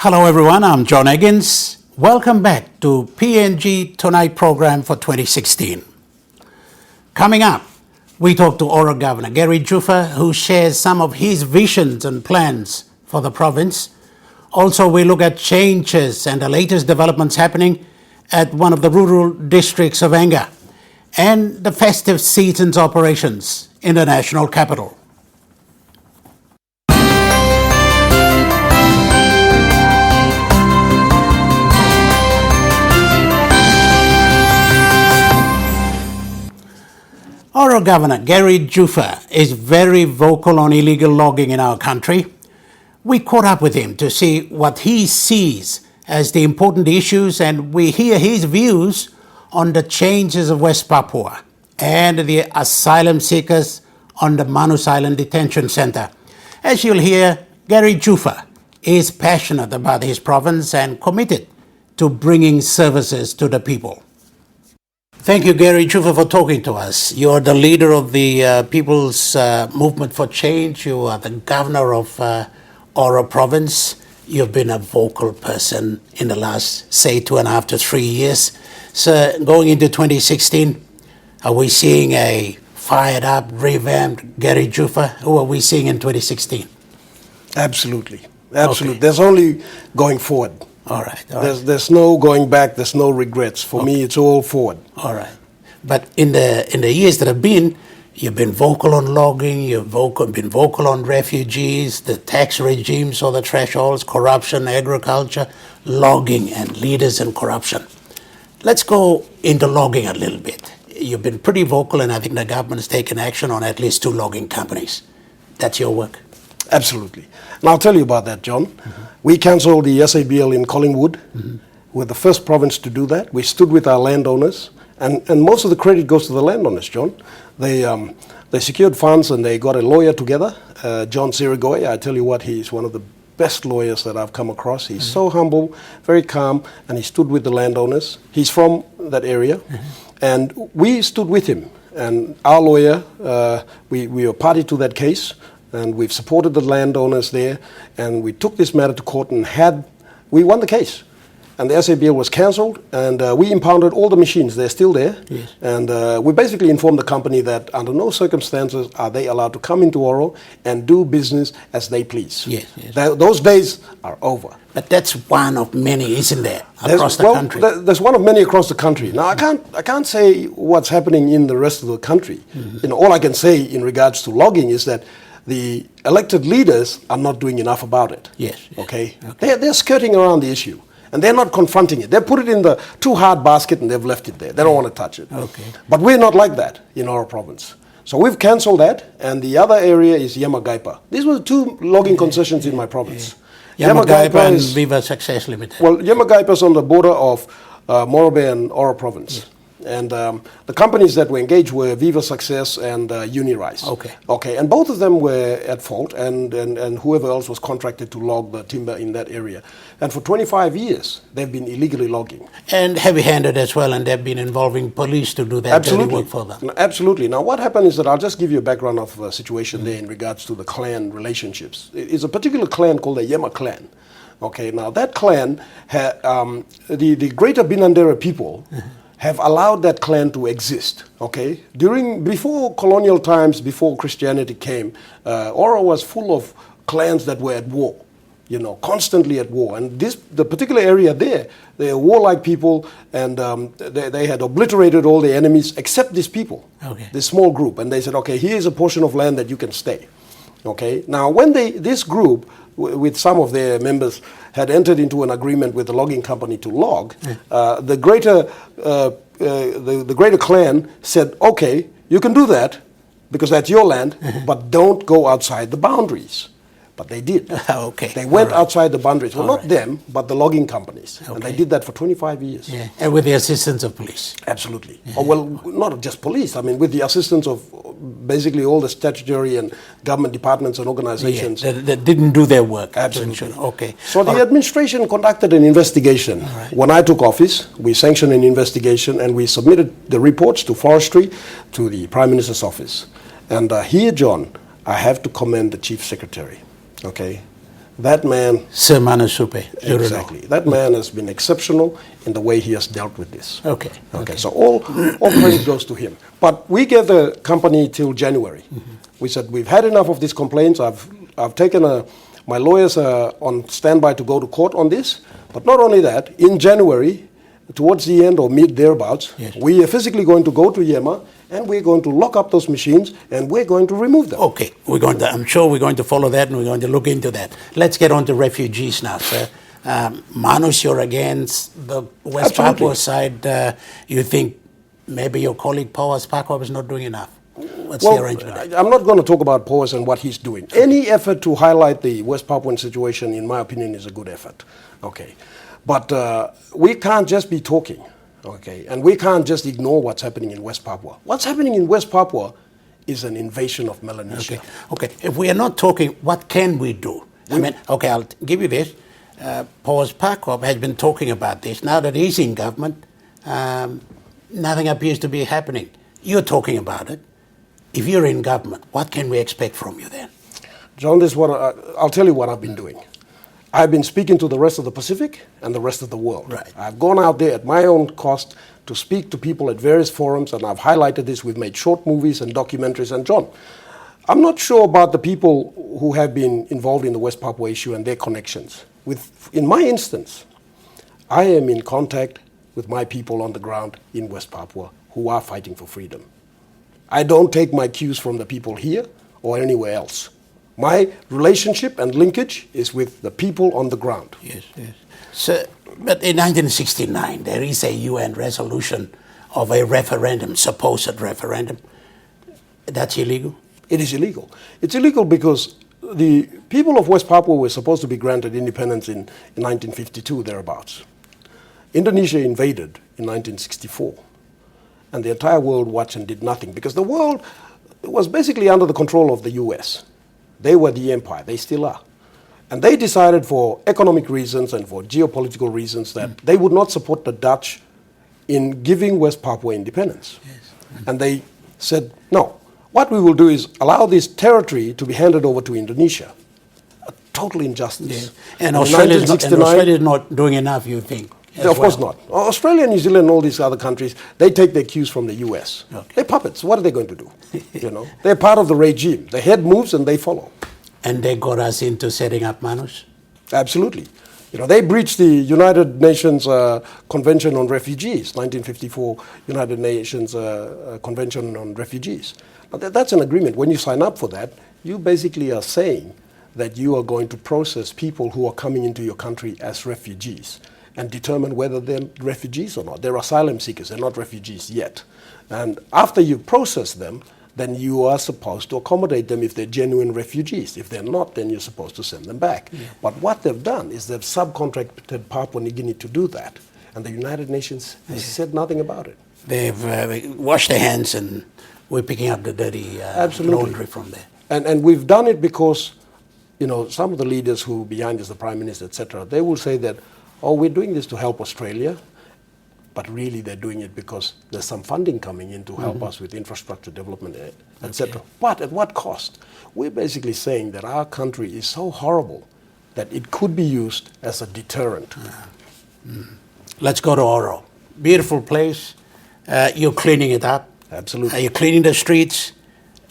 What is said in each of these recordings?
Hello everyone, I'm John Eggins. Welcome back to PNG Tonight program for 2016. Coming up, we talk to Oro Governor Gary Juffa, who shares some of his visions and plans for the province. Also, we look at changes and the latest developments happening at one of the rural districts of Enga and the festive season's operations in the national capital. Oro Governor Gary Juffa is very vocal on illegal logging in our country. We caught up with him to see what he sees as the important issues, and we hear his views on the changes of West Papua and the asylum seekers on the Manus Island Detention Center. As you'll hear, Gary Juffa is passionate about his province and committed to bringing services to the people. Thank you, Gary Juffa, for talking to us. You are the leader of the People's Movement for Change. You are the governor of Oro Province. You've been a vocal person in the last, say, 2.5 to 3 years. So going into 2016, are we seeing a fired up, revamped Gary Juffa? Who are we seeing in 2016? Absolutely. Okay. There's only going forward. All right. There's no going back. There's no regrets. For me, it's all forward. All right. But in the years that have been, you've been vocal on logging, been vocal on refugees, the tax regimes or the thresholds, corruption, agriculture, logging, and leaders in corruption. Let's go into logging a little bit. You've been pretty vocal, and I think the government has taken action on at least 2 logging companies. That's your work? Absolutely. And I'll tell you about that, John. Mm-hmm. We cancelled the SABL in Collingwood. Mm-hmm. We're the first province to do that. We stood with our landowners, and most of the credit goes to the landowners, John. They secured funds and they got a lawyer together, John Sirigoy. I tell you what, he's one of the best lawyers that I've come across. He's so humble, very calm, and he stood with the landowners. He's from that area, and we stood with him. And our lawyer, we were party to that case, and we've supported the landowners there, and we took this matter to court and we won the case. And the SABL was cancelled, and we impounded all the machines. They're still there. Yes. And we basically informed the company that under no circumstances are they allowed to come into Oro and do business as they please. Yes. Those days are over. But that's one of many, isn't there, across the country? There's one of many across the country. Now, I can't say what's happening in the rest of the country. Mm-hmm. All I can say in regards to logging is that the elected leaders are not doing enough about it. Yes. Okay? They're skirting around the issue, and they're not confronting it. They put it in the too hard basket and they've left it there. They don't want to touch it. Okay. But we're not like that in our province. So we've cancelled that, and the other area is Yamagaipa. These were the 2 logging concessions in my province. Yamagaipa and Viva Success Limited. Well, Yamagaipa is on the border of Morobe and Oro Province. Yes. And the companies that were engaged were Viva Success and Unirise. Okay. And both of them were at fault, and whoever else was contracted to log the timber in that area. And for 25 years, they've been illegally logging. And heavy-handed as well, and they've been involving police to do that dirty work for them. Absolutely. Now, what happened is that I'll just give you a background of the situation there in regards to the clan relationships. It's a particular clan called the Yema clan. Okay, now that clan, the greater Binandera people, have allowed that clan to exist, okay? Before colonial times, before Christianity came, Oro was full of clans that were at war, constantly at war. And the particular area there, they are warlike people, and they had obliterated all the enemies except these people, this small group. And they said, okay, here's a portion of land that you can stay, okay? Now, when this group, with some of their members, had entered into an agreement with the logging company to log, the greater clan said, okay, you can do that because that's your land, but don't go outside the boundaries. But they did. Okay. They went outside the boundaries. Well, not them, but the logging companies. Okay. And they did that for 25 years. Yeah. And with the assistance of police. Absolutely. Yeah. Well, not just police. I mean, with the assistance of basically all the statutory and government departments and organizations. Yeah, that didn't do their work. Absolutely. Okay. So the administration conducted an investigation. Right. When I took office, we sanctioned an investigation and we submitted the reports to Forestry, to the Prime Minister's office. And here, John, I have to commend the Chief Secretary. Okay, That man, Sir Manus. exactly, that man has been exceptional in the way he has dealt with this. Okay. Okay, so all credit goes to him. But we gave the company till January. We said, we've had enough of these complaints. I've taken my lawyers on standby to go to court on this. But not only that, in January, towards the end or mid thereabouts, Yes. we are physically going to go to Yema and we're going to lock up those machines and we're going to remove them. Okay, I'm sure we're going to follow that and we're going to look into that. Let's get on to refugees now, sir. Manus, you're against the West Absolutely. Papua side. You think maybe your colleague Powers Papua is not doing enough? What's the arrangement? I'm not going to talk about Powers and what he's doing. Any effort to highlight the West Papuan situation, in my opinion, is a good effort. Okay, but we can't just be talking. Okay, and we can't just ignore what's happening in West Papua. What's happening in West Papua is an invasion of Melanesia. Okay. If we are not talking, what can we do? I'll give you this. Powers Papua has been talking about this. Now that he's in government, nothing appears to be happening. You're talking about it. If you're in government, what can we expect from you then? John, this is what I'll tell you what I've been doing. I've been speaking to the rest of the Pacific and the rest of the world. Right. I've gone out there at my own cost to speak to people at various forums, and I've highlighted this. We've made short movies and documentaries. And John, I'm not sure about the people who have been involved in the West Papua issue and their connections. In my instance, I am in contact with my people on the ground in West Papua who are fighting for freedom. I don't take my cues from the people here or anywhere else. My relationship and linkage is with the people on the ground. Yes. So, but in 1969, there is a UN resolution of a referendum, supposed referendum. That's illegal? It is illegal. It's illegal because the people of West Papua were supposed to be granted independence in 1952, thereabouts. Indonesia invaded in 1964, and the entire world watched and did nothing because the world was basically under the control of the US. They were the empire. They still are. And they decided for economic reasons and for geopolitical reasons that they would not support the Dutch in giving West Papua independence. Yes. And they said, no, what we will do is allow this territory to be handed over to Indonesia. A total injustice. Yeah. And Australia is not doing enough, you think? Of course not. Australia, New Zealand, and all these other countries, they take their cues from the US. Okay. They're puppets. What are they going to do? They're part of the regime. The head moves and they follow. And they got us into setting up Manus? Absolutely. They breached the United Nations Convention on Refugees, 1954 United Nations Convention on Refugees. Now, that's an agreement. When you sign up for that, you basically are saying that you are going to process people who are coming into your country as refugees and determine whether they're refugees or not. They're asylum seekers, they're not refugees yet. And after you process them, then you are supposed to accommodate them if they're genuine refugees. If they're not, then you're supposed to send them back. Yeah. But what they've done is they've subcontracted Papua New Guinea to do that. And the United Nations has said nothing about it. They've washed their hands and we're picking up the dirty laundry from there. And we've done it because, some of the leaders who behind us, the Prime Minister, etc., they will say that, oh, we're doing this to help Australia, but really they're doing it because there's some funding coming in to help us with infrastructure development, etc. Okay. But at what cost? We're basically saying that our country is so horrible that it could be used as a deterrent. Let's go to Oro. Beautiful place. You're cleaning it up. Absolutely. You're cleaning the streets.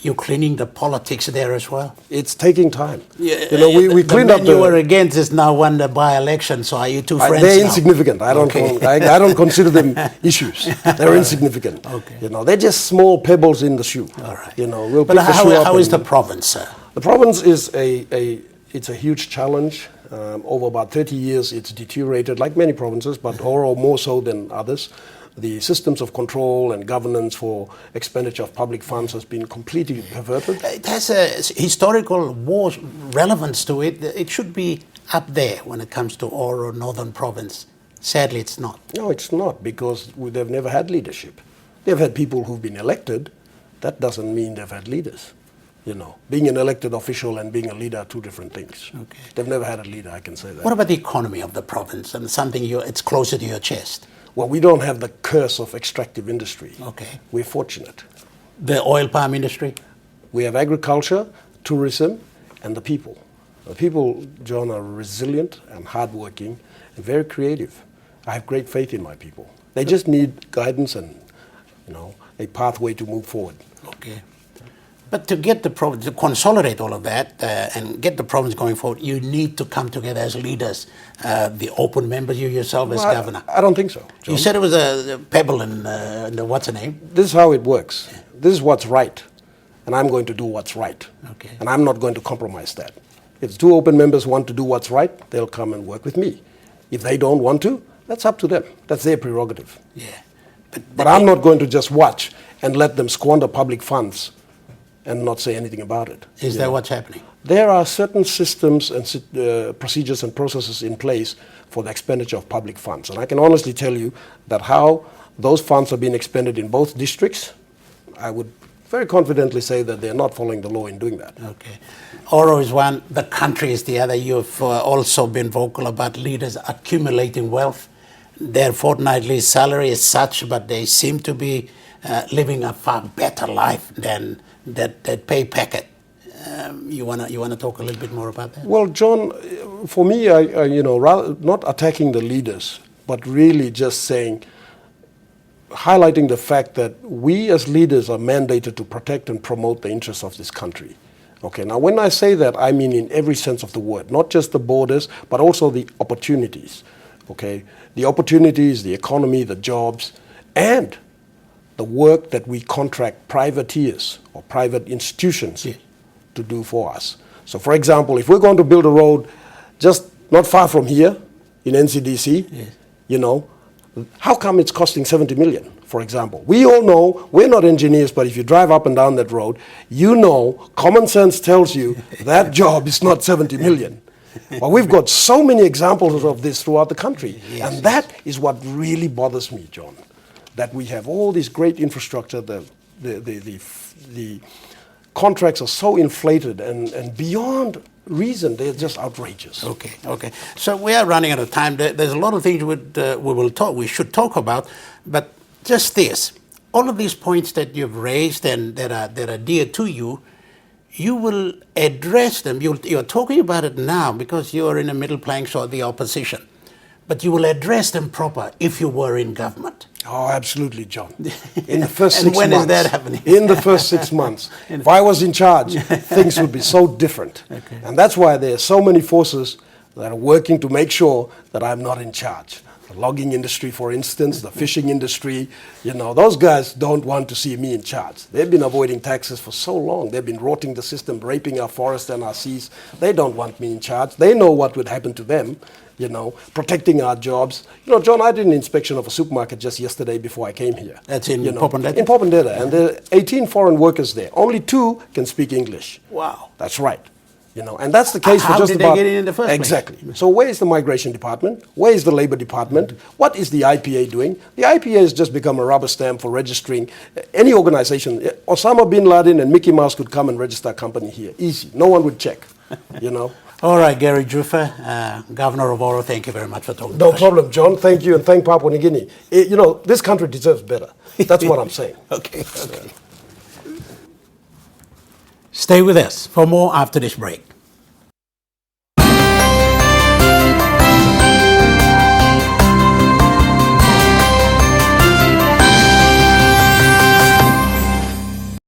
You're cleaning the politics there as well. It's taking time. Yeah, we cleaned up. You were against this now won the by-election. So are you two friends? They're now? insignificant. I don't consider them issues. They're insignificant. Okay. They're just small pebbles in the shoe. All right. We'll but pick the shoe up. How is the province, sir? The province is it's a huge challenge. Over about 30 years, it's deteriorated, like many provinces, but Oro more so than others. The systems of control and governance for expenditure of public funds has been completely perverted. It has a historical war relevance to it. It should be up there when it comes to Oro Northern Province. Sadly, it's not. No, it's not, because they've never had leadership. They've had people who've been elected. That doesn't mean they've had leaders. Being an elected official and being a leader are two different things. Okay. They've never had a leader, I can say that. What about the economy of the province and something it's closer to your chest? Well, we don't have the curse of extractive industry. Okay. We're fortunate. The oil palm industry? We have agriculture, tourism, and the people. The people, John, are resilient and hardworking and very creative. I have great faith in my people. They just need guidance and, a pathway to move forward. Okay. But to get the province, to consolidate all of that and get the province going forward, you need to come together as leaders, the open members, you yourself as governor. I don't think so, John. You said it was a pebble in what's the name? This is how it works. This is what's right, and I'm going to do what's right. Okay. And I'm not going to compromise that. If two open members want to do what's right, they'll come and work with me. If they don't want to, that's up to them. That's their prerogative. Yeah. But I'm not going to just watch and let them squander public funds and not say anything about it. Is that what's happening? There are certain systems and procedures and processes in place for the expenditure of public funds. And I can honestly tell you that how those funds are being expended in both districts, I would very confidently say that they're not following the law in doing that. Okay. Oro is one, the country is the other. You've also been vocal about leaders accumulating wealth. Their fortnightly salary is such, but they seem to be living a far better life than that pay packet. You wanna talk a little bit more about that? Well, John, for me, rather not attacking the leaders, but really just saying, highlighting the fact that we as leaders are mandated to protect and promote the interests of this country. Okay, now when I say that, I mean in every sense of the word, not just the borders, but also the opportunities. Okay, the opportunities, the economy, the jobs, and the work that we contract privateers or private institutions to do for us. So, for example, if we're going to build a road just not far from here in NCDC, how come it's costing 70 million, for example? We all know, we're not engineers, but if you drive up and down that road, common sense tells you that job is not 70 million. But we've got so many examples of this throughout the country. Yes, and that is what really bothers me, John, that we have all this great infrastructure, the contracts are so inflated and beyond reason, they're just outrageous. Okay. So we are running out of time. There's a lot of things we should talk about, but just this, all of these points that you've raised and that are dear to you, you will address them. You're talking about it now because you're in the middle planks or the opposition, but you will address them proper if you were in government. Oh, absolutely, John. In the first 6 months. And when is that happening? In the first 6 months. If I was in charge, things would be so different. Okay. And that's why there are so many forces that are working to make sure that I'm not in charge. The logging industry, for instance, the fishing industry, those guys don't want to see me in charge. They've been avoiding taxes for so long. They've been rotting the system, raping our forests and our seas. They don't want me in charge. They know what would happen to them. Protecting our jobs. John, I did an inspection of a supermarket just yesterday before I came here. That's in Popondetta? In Popondetta. And there are 18 foreign workers there. Only 2 can speak English. Wow. That's right. And that's the case for just about... How did they get in the first place? Exactly. So where is the migration department? Where is the labor department? What is the IPA doing? The IPA has just become a rubber stamp for registering any organization. Osama bin Laden and Mickey Mouse could come and register a company here. Easy. No one would check, All right, Gary Juffa, Governor of Oro, thank you very much for talking to No us. problem, John. Thank you, and thank Papua New Guinea. This country deserves better. That's what I'm saying. Okay. Stay with us for more after this break.